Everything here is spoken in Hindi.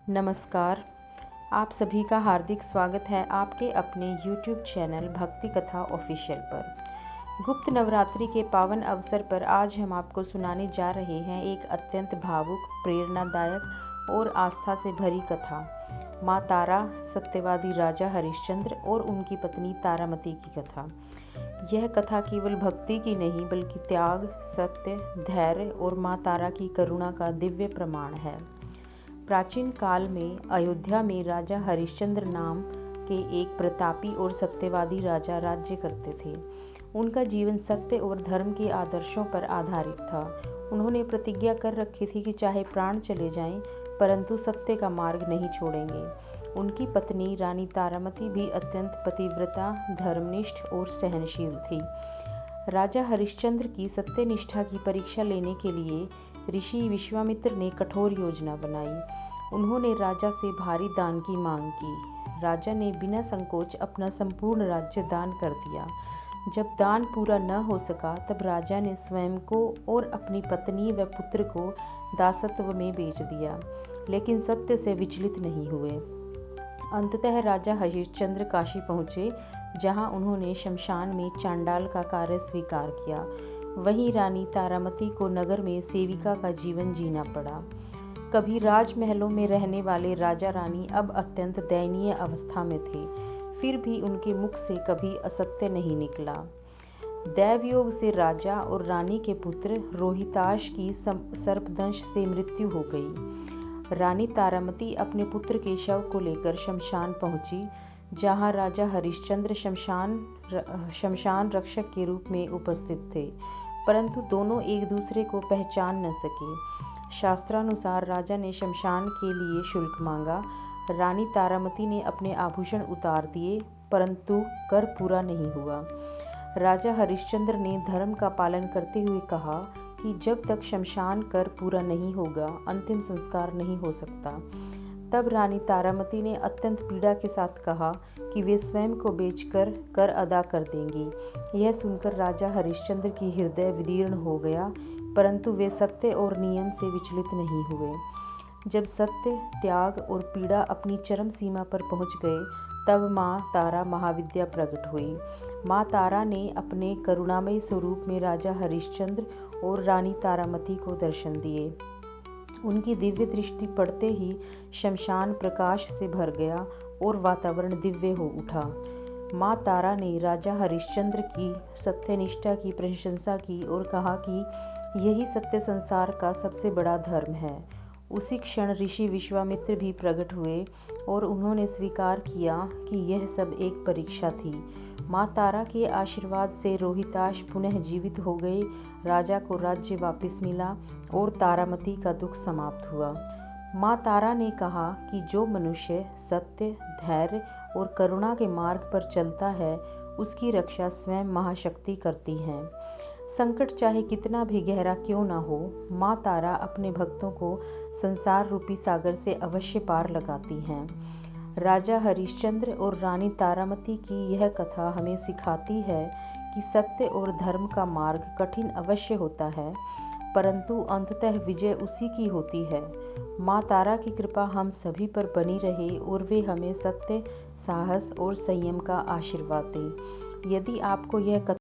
नमस्कार। आप सभी का हार्दिक स्वागत है आपके अपने YouTube चैनल भक्ति कथा ऑफिशियल पर। गुप्त नवरात्रि के पावन अवसर पर आज हम आपको सुनाने जा रहे हैं एक अत्यंत भावुक, प्रेरणादायक और आस्था से भरी कथा। माँ तारा, सत्यवादी राजा हरिश्चंद्र और उनकी पत्नी तारामती की कथा। यह कथा केवल भक्ति की नहीं बल्कि त्याग, सत्य, धैर्य और माँ तारा की करुणा का दिव्य प्रमाण है। प्राचीन काल में अयोध्या में राजा हरिश्चंद्र नाम के एक प्रतापी और सत्यवादी राजा राज्य करते थे। उनका जीवन सत्य और धर्म के आदर्शों पर आधारित था। उन्होंने प्रतिज्ञा कर रखी थी कि चाहे प्राण चले जाएं, परंतु सत्य का मार्ग नहीं छोड़ेंगे। उनकी पत्नी रानी तारामती भी अत्यंत पतिव्रता, धर्मनिष्ठ और सहनशील थी। राजा हरिश्चंद्र की सत्यनिष्ठा की परीक्षा लेने के लिए ऋषि विश्वामित्र ने कठोर योजना बनाई। उन्होंने राजा से भारी दान की मांग की। राजा ने बिना संकोच अपना संपूर्ण राज्य दान कर दिया। जब दान पूरा न हो सका तब राजा ने स्वयं को और अपनी पत्नी व पुत्र को दासत्व में बेच दिया, लेकिन सत्य से विचलित नहीं हुए। अंततः राजा हरिश्चंद्र काशी पहुँचे, जहाँ उन्होंने शमशान में चांडाल का कार्य स्वीकार किया। वहीं रानी तारामती को नगर में सेविका का जीवन जीना पड़ा। कभी राजमहलों में रहने वाले राजा रानी अब अत्यंत दयनीय अवस्था में थे, फिर भी उनके मुख से कभी असत्य नहीं निकला। दैवयोग से राजा और रानी के पुत्र रोहिताश की सर्पदंश से मृत्यु हो गई। रानी तारामती अपने पुत्र के शव को लेकर शमशान पहुंची, जहां राजा हरिश्चंद्र शमशान रक्षक के रूप में उपस्थित थे, परंतु दोनों एक दूसरे को पहचान न सके। शास्त्रानुसार राजा ने शमशान के लिए शुल्क मांगा। रानी तारामती ने अपने आभूषण उतार दिए, परंतु कर पूरा नहीं हुआ। राजा हरिश्चंद्र ने धर्म का पालन करते हुए कहा कि जब तक शमशान कर पूरा नहीं होगा, अंतिम संस्कार नहीं हो सकता। तब रानी तारामती ने अत्यंत पीड़ा के साथ कहा कि वे स्वयं को बेचकर कर अदा कर देंगी। यह सुनकर राजा हरिश्चंद्र की हृदय विदीर्ण हो गया, परंतु वे सत्य और नियम से विचलित नहीं हुए। जब सत्य, त्याग और पीड़ा अपनी चरम सीमा पर पहुंच गए, तब माँ तारा महाविद्या प्रकट हुई। माँ तारा ने अपने करुणामयी स्वरूप में राजा हरिश्चंद्र और रानी तारामती को दर्शन दिए। उनकी दिव्य दृष्टि पड़ते ही शमशान प्रकाश से भर गया और वातावरण दिव्य हो उठा। माँ तारा ने राजा हरिश्चंद्र की सत्यनिष्ठा की प्रशंसा की और कहा कि यही सत्य संसार का सबसे बड़ा धर्म है। उसी क्षण ऋषि विश्वामित्र भी प्रकट हुए और उन्होंने स्वीकार किया कि यह सब एक परीक्षा थी। माँ तारा के आशीर्वाद से रोहिताश पुनः जीवित हो गए, राजा को राज्य वापस मिला और तारामती का दुख समाप्त हुआ। माँ तारा ने कहा कि जो मनुष्य सत्य, धैर्य और करुणा के मार्ग पर चलता है, उसकी रक्षा स्वयं महाशक्ति करती है। संकट चाहे कितना भी गहरा क्यों ना हो, माँ तारा अपने भक्तों को संसार रूपी सागर से अवश्य पार लगाती हैं। राजा हरिश्चंद्र और रानी तारामती की यह कथा हमें सिखाती है कि सत्य और धर्म का मार्ग कठिन अवश्य होता है, परंतु अंततः विजय उसी की होती है। माँ तारा की कृपा हम सभी पर बनी रहे और वे हमें सत्य, साहस और संयम का आशीर्वाद दें। यदि आपको यह कथा